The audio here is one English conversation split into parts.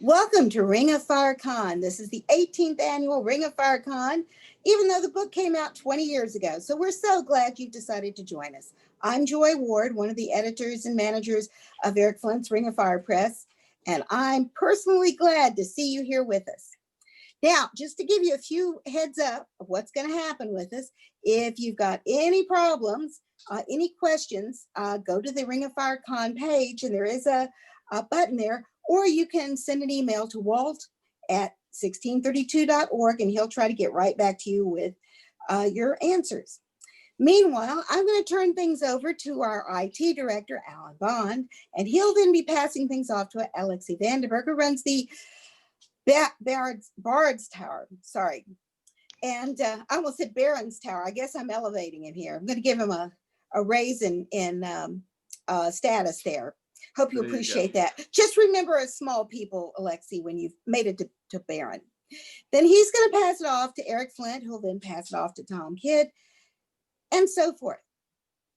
Welcome to Ring of Fire Con. This is the 18th annual Ring of Fire Con, even though the book came out 20 years ago. So we're so glad you've decided to join us. I'm Joy Ward, one of the editors and managers of Eric Flint's Ring of Fire Press, and I'm personally glad to see you here with us. Now, just to give you a few heads up of what's going to happen with us, if you've got any problems, any questions, go to the Ring of Fire Con page, and there is a button there, or you can send an email to Walt at 1632.org, and he'll try to get right back to you with your answers. Meanwhile, I'm going to turn things over to our IT director, Alan Bond, and he'll then be passing things off to Alexi Vandenberg, who runs the Barts Tower, sorry. And I almost said Barron's Tower. I guess I'm elevating him here. I'm going to give him a raise in status there. Hope you appreciate that. Just remember as small people, Alexi, when you've made it to Barron. Then he's going to pass it off to Eric Flint, who'll then pass it off to Tom Kidd, and so forth.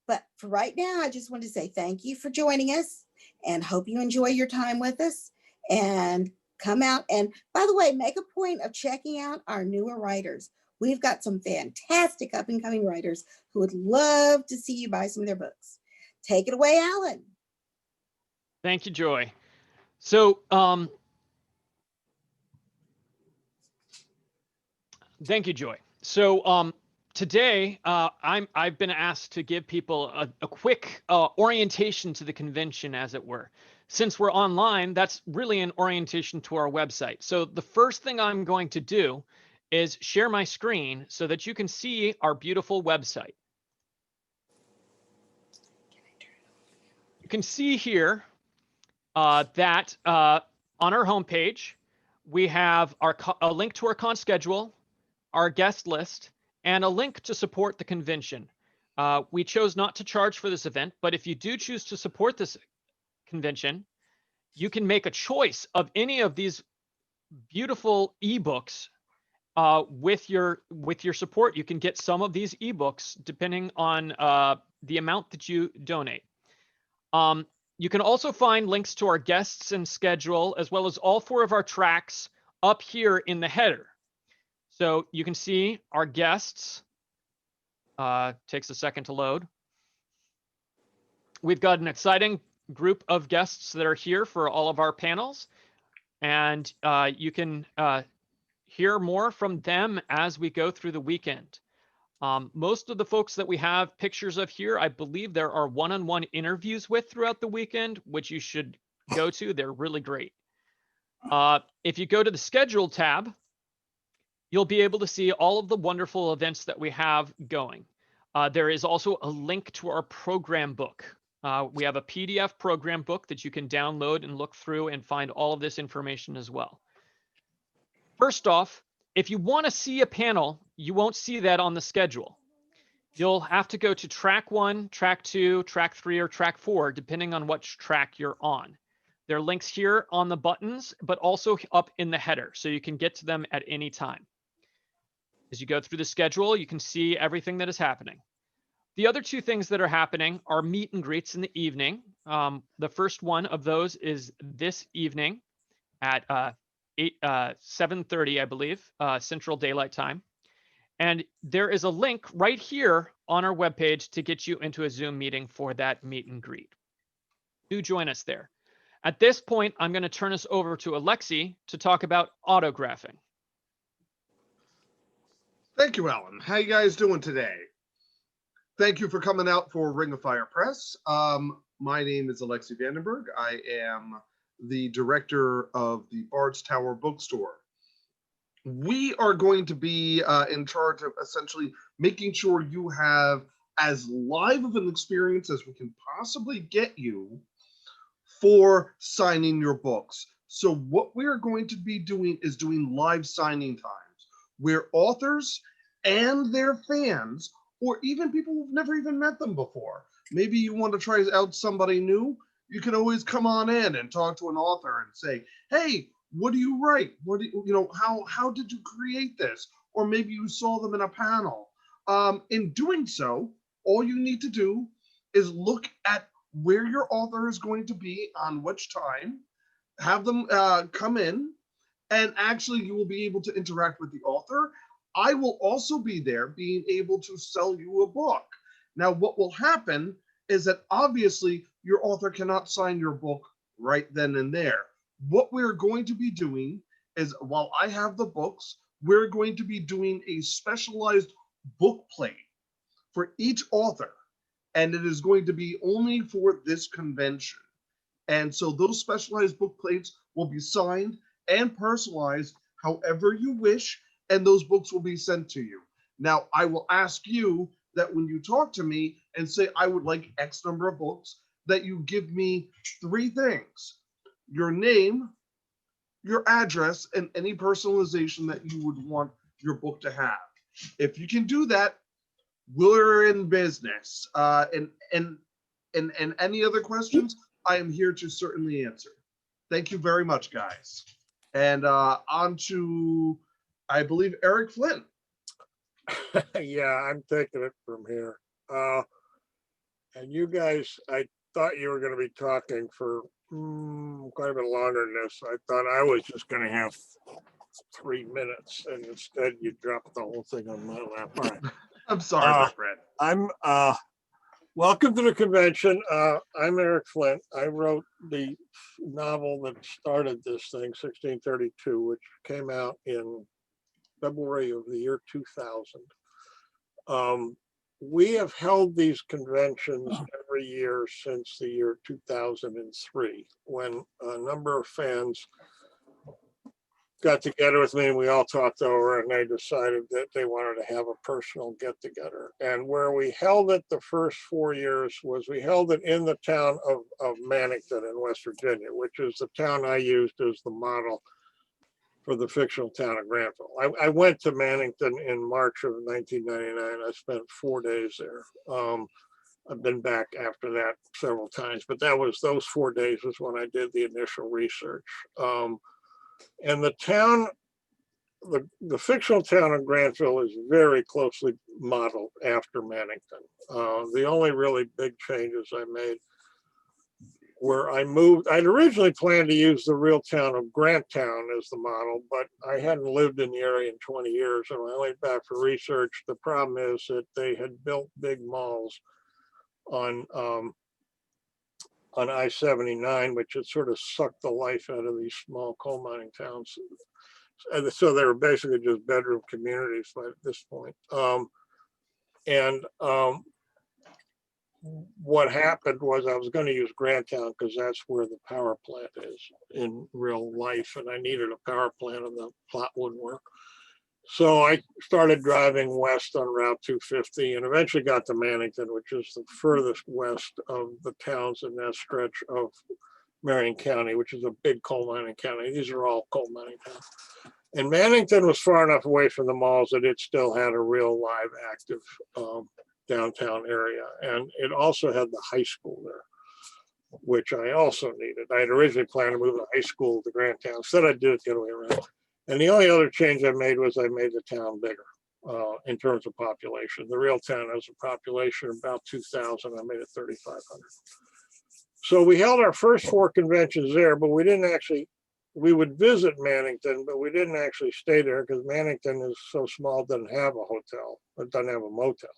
But for right now, I just want to say thank you for joining us and hope you enjoy your time with us. And come out, and by the way, make a point of checking out our newer writers. We've got some fantastic up and coming writers who would love to see you buy some of their books. Take it away, Alan. Thank you, Joy. So, thank you, Joy. So, today, I've been asked to give people a quick orientation to the convention, as it were. Since we're online, that's really an orientation to our website. So the first thing I'm going to do is share my screen so that you can see our beautiful website. You can see here that on our homepage, we have a link to our con schedule, our guest list, and a link to support the convention. We chose not to charge for this event, but if you do choose to support this convention, you can make a choice of any of these beautiful ebooks with your support. You can get some of these ebooks depending on the amount that you donate. You can also find links to our guests and schedule, as well as all 4 of our tracks up here in the header. So you can see our guests. Takes a second to load. We've got an exciting group of guests that are here for all of our panels, and you can hear more from them as we go through the weekend. Most of the folks that we have pictures of here, I believe there are one-on-one interviews with throughout the weekend, which you should go to. They're really great. If you go to the schedule tab, you'll be able to see all of the wonderful events that we have going. There is also a link to our program book. We have a PDF program book that you can download and look through and find all of this information as well. First off, if you want to see a panel, you won't see that on the schedule. You'll have to go to track 1, track 2, track 3, or track 4, depending on which track you're on. There are links here on the buttons, but also up in the header, so you can get to them at any time. As you go through the schedule, you can see everything that is happening. The other 2 things that are happening are meet and greets in the evening. The first one of those is this evening at 7:30, I believe, Central Daylight Time. And there is a link right here on our webpage to get you into a Zoom meeting for that meet and greet. Do join us there. At this point, I'm going to turn us over to Alexi to talk about autographing. Thank you, Alan. How you guys doing today? Thank you for coming out for Ring of Fire Press. My name is Alexi Vandenberg. I am the director of the Barts Tower Bookstore. We are going to be in charge of essentially making sure you have as live of an experience as we can possibly get you for signing your books. So what we are going to be doing is doing live signing times where authors and their fans, or even people who've never even met them before, maybe you want to try out somebody new, you can always come on in and talk to an author and say, hey, what do you write? What do you how did you create this? Or maybe you saw them in a panel. In doing so, all you need to do is look at where your author is going to be on which time, have them come in, and actually you will be able to interact with the author. I will also be there being able to sell you a book. Now, what will happen is that obviously your author cannot sign your book right then and there. What we're going to be doing is, while I have the books, we're going to be doing a specialized book plate for each author, and it is going to be only for this convention. And so those specialized book plates will be signed and personalized however you wish, and those books will be sent to you. Now, I will ask you that when you talk to me and say, I would like X number of books, that you give me 3 things: your name, your address, and any personalization that you would want your book to have. If you can do that, we're in business. And any other questions, I am here to certainly answer. Thank you very much, guys. And on to, I believe, Eric Flint. Yeah, I'm taking it from here. And you guys, I thought you were going to be talking for quite a bit longer than this. I thought I was just going to have 3 minutes, and instead you dropped the whole thing on my lap. All right. I'm sorry, my friend. I'm welcome to the convention. I'm Eric Flint. I wrote the novel that started this thing, 1632, which came out in February of the year 2000. We have held these conventions every year since the year 2003, when a number of fans got together with me and we all talked over, and they decided that they wanted to have a personal get together. And where we held it the first 4 years was we held it in the town of Mannington in West Virginia, which is the town I used as the model for the fictional town of Granville. I went to Mannington in March of 1999. I spent 4 days there. I've been back after that several times, but those 4 days was when I did the initial research. And the town, the fictional town of Granville is very closely modeled after Mannington. The only really big changes I made where I moved, I'd originally planned to use the real town of Granttown as the model, but I hadn't lived in the area in 20 years. And when I went back for research, the problem is that they had built big malls on I-79, which had sort of sucked the life out of these small coal mining towns. And so they were basically just bedroom communities at this point. What happened was I was going to use Granttown because that's where the power plant is in real life, and I needed a power plant and the plot wouldn't work. So I started driving west on Route 250 and eventually got to Mannington, which is the furthest west of the towns in that stretch of Marion County, which is a big coal mining county. These are all coal mining towns. And Mannington was far enough away from the malls that it still had a real live, active downtown area. And it also had the high school there, which I also needed. I had originally planned to move the high school to Granttown. Instead, I did it the other way around. And the only other change I made was I made the town bigger in terms of population. The real town has a population of about 2,000. I made it 3,500. So we held our first 4 conventions there, but we didn't actually, we would visit Mannington, but we didn't actually stay there because Mannington is so small, it doesn't have a hotel, it doesn't have a motel.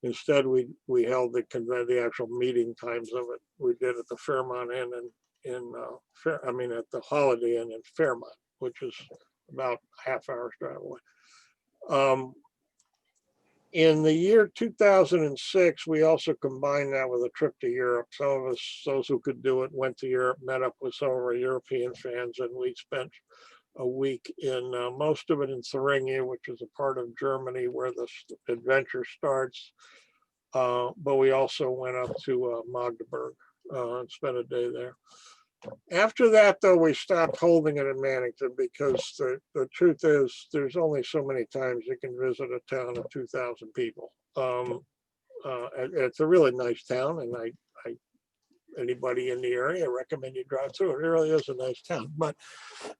Instead, we held the actual meeting times of it. We did at the Fairmont Inn at the Holiday Inn in Fairmont, which is about a half-hour's drive away. In the year 2006, we also combined that with a trip to Europe. Some of us, those who could do it, went to Europe, met up with some of our European fans, and we spent a week in most of it in Thuringia, which is a part of Germany where the adventure starts. But we also went up to Magdeburg and spent a day there. After that, though, we stopped holding it in Mannington because the truth is there's only so many times you can visit a town of 2,000 people. It's a really nice town, and I anybody in the area, I recommend you drive through it. It really is a nice town, but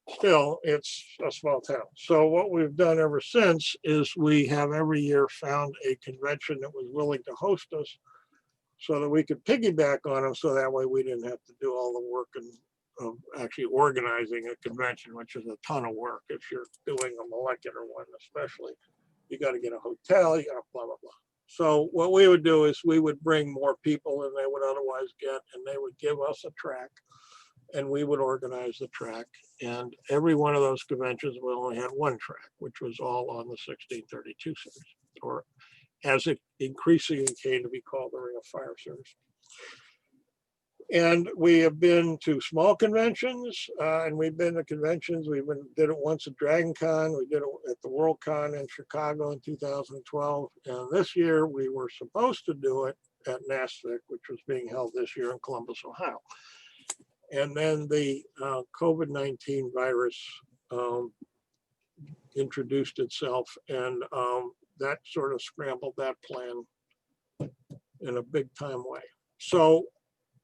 still, it's a small town. So what we've done ever since is we have every year found a convention that was willing to host us so that we could piggyback on them, so that way we didn't have to do all the work and of actually organizing a convention, which is a ton of work if you're doing a molecular one, especially. You got to get a hotel, you got to blah, blah, blah. So what we would do is we would bring more people than they would otherwise get, and they would give us a track, and we would organize the track. And every one of those conventions, we only had one track, which was all on the 1632 series, or as it increasingly came to be called the Ring of Fire series. And we have been to small conventions, and we've been to conventions. Did it once at Dragon Con. We did it at the World Con in Chicago in 2012. And this year we were supposed to do it at NASDAQ, which was being held this year in Columbus, Ohio. And then the COVID-19 virus introduced itself, and that sort of scrambled that plan in a big time way. So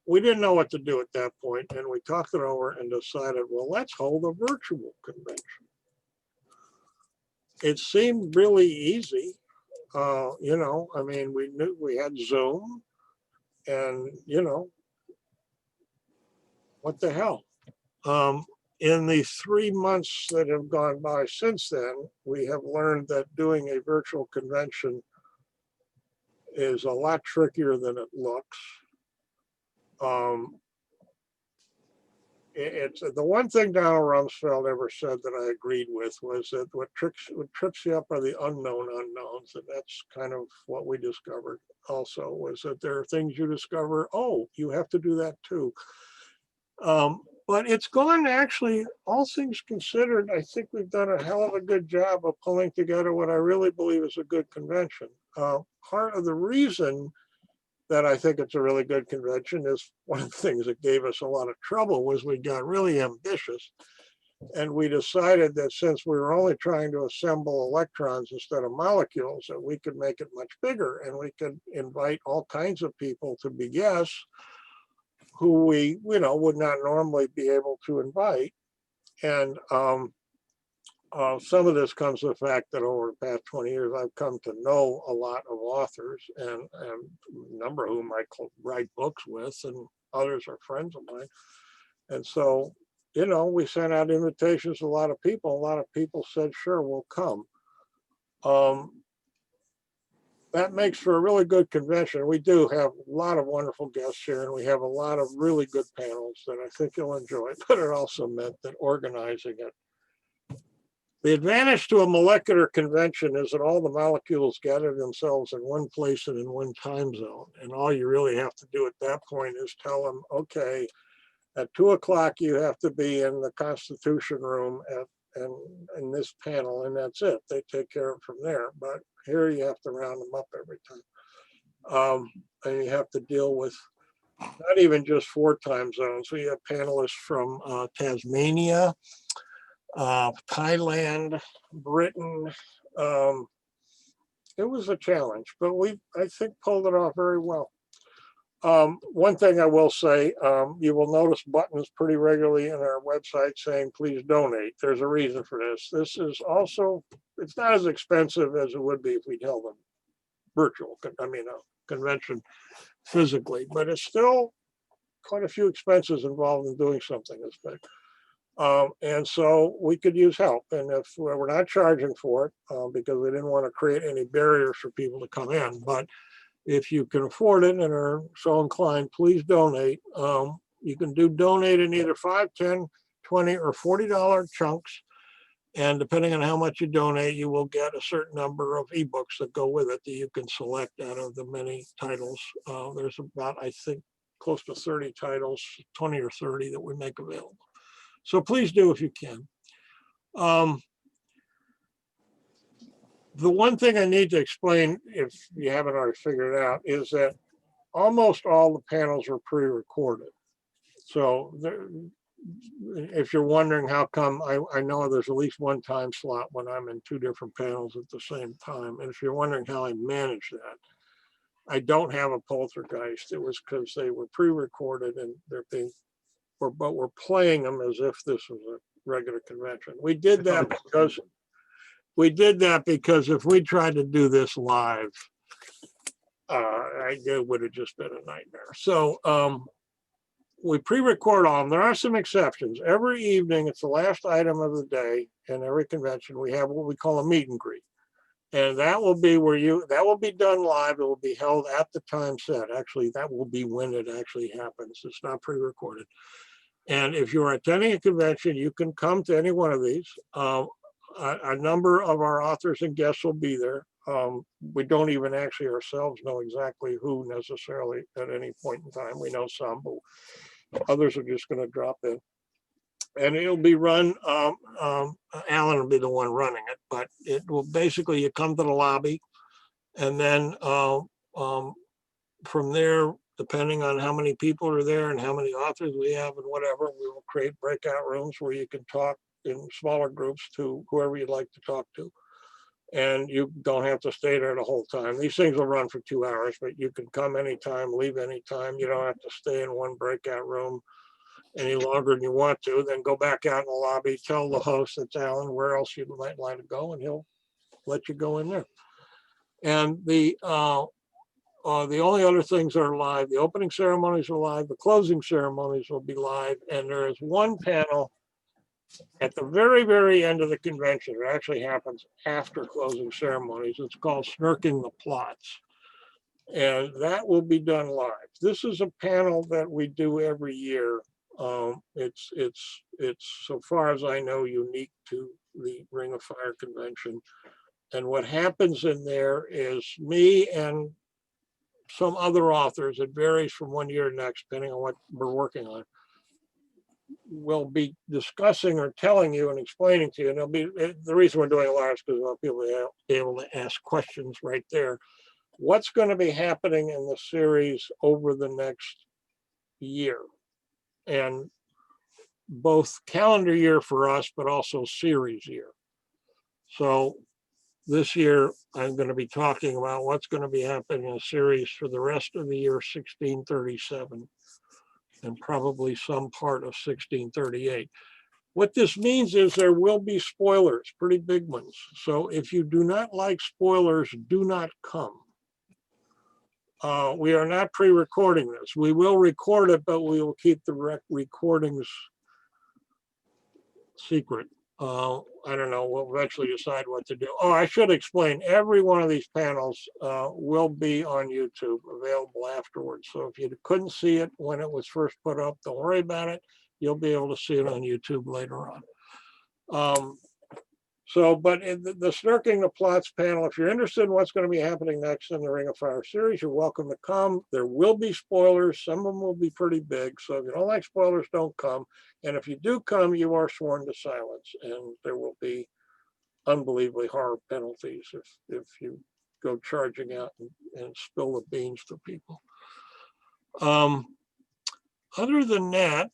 we didn't know what to do at that point, and we talked it over and decided, well, let's hold a virtual convention. It seemed really easy. You know, I mean, we knew we had Zoom, and, you know, what the hell? In the 3 months that have gone by since then, we have learned that doing a virtual convention is a lot trickier than it looks. It's the one thing Donald Rumsfeld ever said that I agreed with was that what trips you up are the unknown unknowns, and that's kind of what we discovered also, was that there are things you discover, oh, you have to do that too. But it's gone, actually, all things considered, I think we've done a hell of a good job of pulling together what I really believe is a good convention. Part of the reason that I think it's a really good convention is one of the things that gave us a lot of trouble was we got really ambitious, and we decided that since we were only trying to assemble electrons instead of molecules, that we could make it much bigger, and we could invite all kinds of people to be guests who we, you know, would not normally be able to invite. And some of this comes to the fact that over the past 20 years, I've come to know a lot of authors, and a number of whom I write books with, and others are friends of mine. And so, you know, we sent out invitations to a lot of people. A lot of people said, sure, we'll come. That makes for a really good convention. We do have a lot of wonderful guests here, and we have a lot of really good panels that I think you'll enjoy, but it also meant that organizing it. The advantage to a molecular convention is that all the molecules gather themselves in one place and in one time zone. And all you really have to do at that point is tell them, okay, at 2 o'clock, you have to be in the Constitution room in this panel, and that's it. They take care of it from there. But here you have to round them up every time. And you have to deal with not even just 4 time zones. We have panelists from Tasmania, Thailand, Britain. It was a challenge, but we, I think, pulled it off very well. One thing I will say, you will notice buttons pretty regularly in our website saying, please donate. There's a reason for this. This is also, it's not as expensive as it would be if we'd held a virtual, I mean, a convention physically, but it's still quite a few expenses involved in doing something this big. And so we could use help. And if we're not charging for it, because we didn't want to create any barriers for people to come in, but if you can afford it and are so inclined, please donate. You can donate in either $5, $10, $20, or $40 chunks. And depending on how much you donate, you will get a certain number of ebooks that go with it that you can select out of the many titles. There's about, I think, close to 30 titles, 20 or 30 that we make available. So please do if you can. The one thing I need to explain, if you haven't already figured it out, is that almost all the panels are pre-recorded. So if you're wondering how come, I know there's at least one time slot when I'm in 2 different panels at the same time. And if you're wondering how I manage that, I don't have a poltergeist. It was because they were pre-recorded and they're being, but we're playing them as if this was a regular convention. We did that because if we tried to do this live, it would have just been a nightmare. So we pre-record all of them. There are some exceptions. Every evening, it's the last item of the day, and every convention we have what we call a meet and greet. And that will be that will be done live. It will be held at the time set. Actually, that will be when it actually happens. It's not pre-recorded. And if you're attending a convention, you can come to any one of these. A number of our authors and guests will be there. We don't even actually ourselves know exactly who necessarily at any point in time. We know some, but others are just going to drop in. And it'll be run, Alan will be the one running it, but it will basically, you come to the lobby, and then from there, depending on how many people are there and how many authors we have and whatever, we will create breakout rooms where you can talk in smaller groups to whoever you'd like to talk to. And you don't have to stay there the whole time. These things will run for 2 hours, but you can come anytime, leave anytime. You don't have to stay in one breakout room any longer than you want to. Then go back out in the lobby, tell the host that's Alan where else you might like to go, and he'll let you go in there. And the only other things are live. The opening ceremonies are live. The closing ceremonies will be live. And there is one panel at the very, very end of the convention. It actually happens after closing ceremonies. It's called Snarking the Plots. And that will be done live. This is a panel that we do every year. It's so far as I know, unique to the Ring of Fire convention. And what happens in there is me and some other authors, it varies from one year to next, depending on what we're working on, will be discussing or telling you and explaining to you. And it'll be, the reason we're doing it live is because we'll be able to ask questions right there. What's going to be happening in the series over the next year? And both calendar year for us, but also series year. So this year, I'm going to be talking about what's going to be happening in a series for the rest of the year 1637 and probably some part of 1638. What this means is there will be spoilers, pretty big ones. So if you do not like spoilers, do not come. We are not pre-recording this. We will record it, but we will keep the recordings secret. I don't know, we'll eventually decide what to do. Oh, I should explain, every one of these panels will be on YouTube, available afterwards. So if you couldn't see it when it was first put up, don't worry about it. You'll be able to see it on YouTube later on. But in the Snarking the Plots panel, if you're interested in what's going to be happening next in the Ring of Fire series, you're welcome to come. There will be spoilers. Some of them will be pretty big. So if you don't like spoilers, don't come. And if you do come, you are sworn to silence. And there will be unbelievably hard penalties if you go charging out and spill the beans to people. Other than that,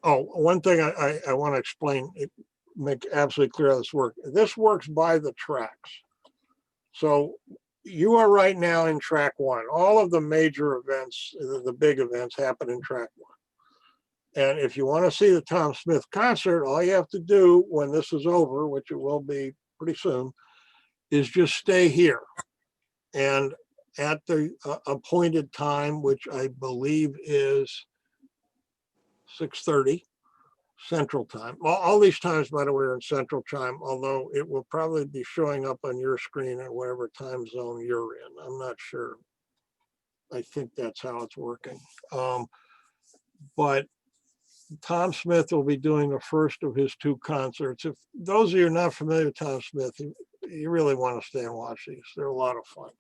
one thing I want to explain, make absolutely clear how this works. This works by the tracks. So you are right now in track 1. All of the major events, the big events, happen in track 1. And if you want to see the Tom Smith concert, all you have to do when this is over, which it will be pretty soon, is just stay here. And at the appointed time, which I believe is 6:30 Central Time. All these times, by the way, are in Central Time, although it will probably be showing up on your screen at whatever time zone you're in. I'm not sure. I think that's how it's working. But Tom Smith will be doing the first of his 2 concerts. If those of you are not familiar with Tom Smith, you really want to stay and watch these. They're a lot of fun.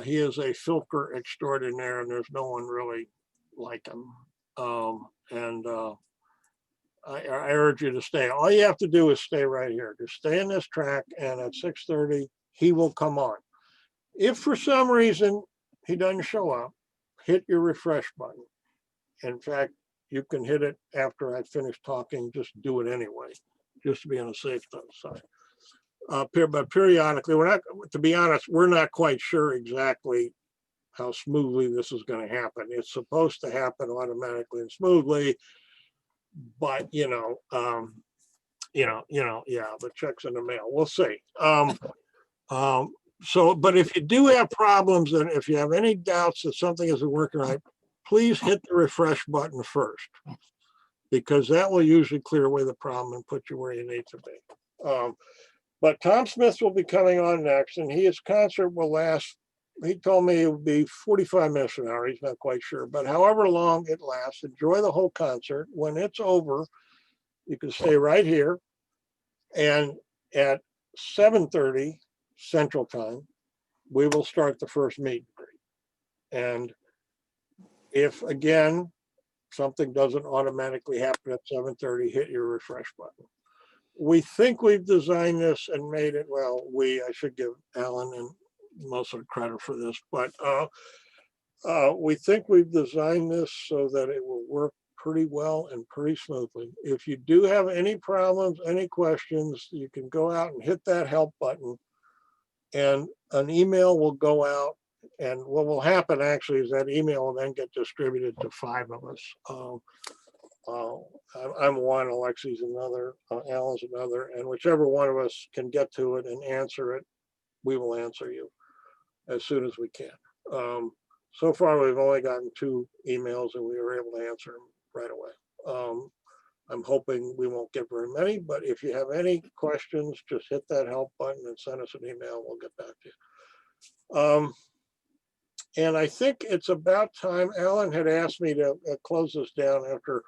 He is a filker extraordinaire, and there's no one really like him. I urge you to stay. All you have to do is stay right here. Just stay in this track, and at 6:30, he will come on. If for some reason he doesn't show up, hit your refresh button. In fact, you can hit it after I finish talking. Just do it anyway, just to be on the safe side. But periodically, to be honest, we're not quite sure exactly how smoothly this is going to happen. It's supposed to happen automatically and smoothly, but yeah, the check's in the mail. We'll see. So, but if you do have problems and if you have any doubts that something isn't working right, please hit the refresh button first, because that will usually clear away the problem and put you where you need to be. But Tom Smith will be coming on next, and his concert will last, he told me it would be 45 minutes an hour. He's not quite sure, but however long it lasts, enjoy the whole concert. When it's over, you can stay right here. And at 7:30 Central Time, we will start the first meet and greet. And if, again, something doesn't automatically happen at 7:30, hit your refresh button. We think we've designed this and made it, well, I should give Alan and most of the credit for this, but we think we've designed this so that it will work pretty well and pretty smoothly. If you do have any problems, any questions, you can go out and hit that help button, and an email will go out. And what will happen actually is that email will then get distributed to 5 of us. I'm one, Alexi's another, Alan's another, and whichever one of us can get to it and answer it, we will answer you as soon as we can. So far, we've only gotten 2 emails and we were able to answer them right away. I'm hoping we won't get very many, but if you have any questions, just hit that help button and send us an email. We'll get back to you. And I think it's about time. Alan had asked me to close this down after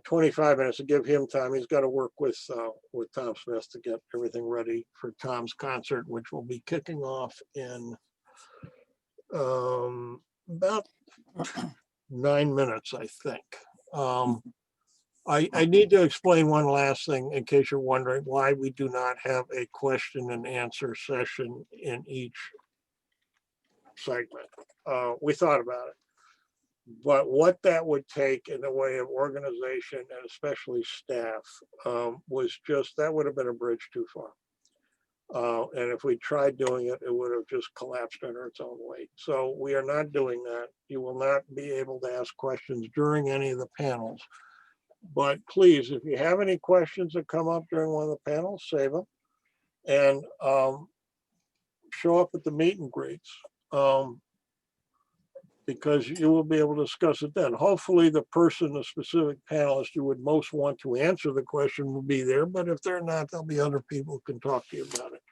25 minutes to give him time. He's got to work with Tom Smith to get everything ready for Tom's concert, which will be kicking off in about 9 minutes, I think. I need to explain one last thing in case you're wondering why we do not have a question and answer session in each segment. We thought about it, but what that would take in the way of organization and especially staff was just, that would have been a bridge too far. And if we tried doing it, it would have just collapsed under its own weight. So we are not doing that. You will not be able to ask questions during any of the panels. But please, if you have any questions that come up during one of the panels, save them and show up at the meet and greets, because you will be able to discuss it then. Hopefully the person, the specific panelist you would most want to answer the question will be there, but if they're not, there'll be other people who can talk to you about it.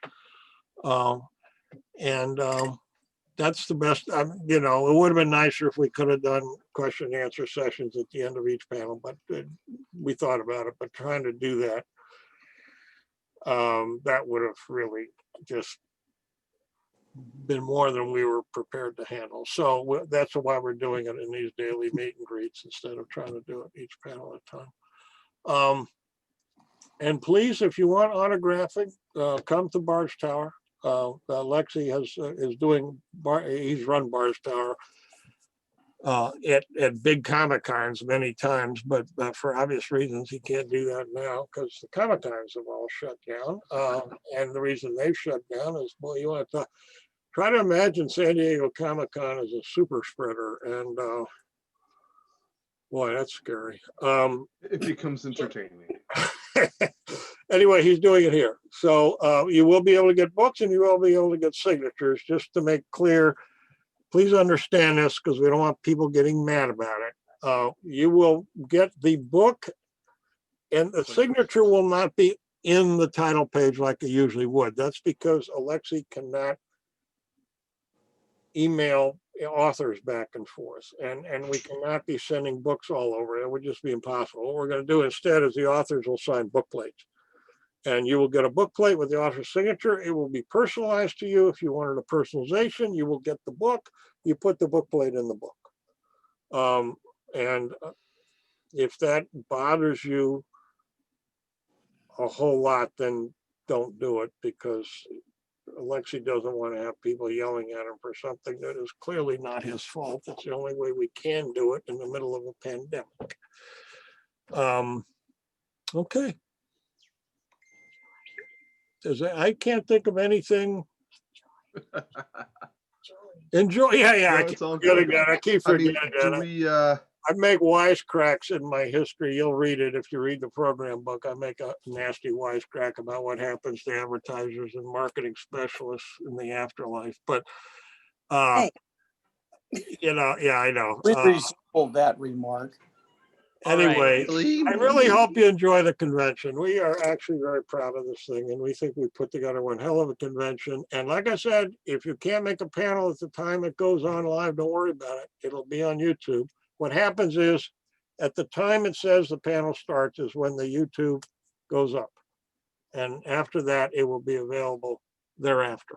That's the best. You know, it would have been nicer if we could have done question and answer sessions at the end of each panel, but we thought about it. But trying to do that, that would have really just been more than we were prepared to handle. So that's why we're doing it in these daily meet and greets instead of trying to do it each panel at a time. And please, if you want autographing, come to Barts Tower. Lexi is doing he's run Barts Tower at big Comic Cons many times, but for obvious reasons he can't do that now because the Comic Cons have all shut down. And the reason they've shut down is, well, you want to try to imagine San Diego Comic Con as a super spreader, and boy, that's scary. It becomes entertaining. Anyway, he's doing it here. So you will be able to get books and you will be able to get signatures. Just to make clear, please understand this because we don't want people getting mad about it. You will get the book and the signature will not be in the title page like it usually would. That's because Alexi cannot email authors back and forth, and we cannot be sending books all over. It would just be impossible. What we're going to do instead is the authors will sign book plates, and you will get a book plate with the author's signature. It will be personalized to you. If you wanted a personalization, you will get the book. You put the book plate in the book. And if that bothers you a whole lot, then don't do it, because Alexi doesn't want to have people yelling at him for something that is clearly not his fault. That's the only way we can do it in the middle of a pandemic. Okay. I can't think of anything. Enjoy. Yeah. No, I it's all keep good. I keep I mean, forgetting that. I make wisecracks in my history. You'll read it if you read the program book. I make a nasty wisecrack about what happens to advertisers and marketing specialists in the afterlife. But, Hey. yeah, I know. We resemble that remark. All right. Anyway, Really? I really hope you enjoy the convention. We are actually very proud of this thing, and we think we put together one hell of a convention. And like I said, if you can't make a panel at the time it goes on live, don't worry about it. It'll be on YouTube. What happens is, at the time it says the panel starts is when the YouTube goes up. And after that, it will be available thereafter.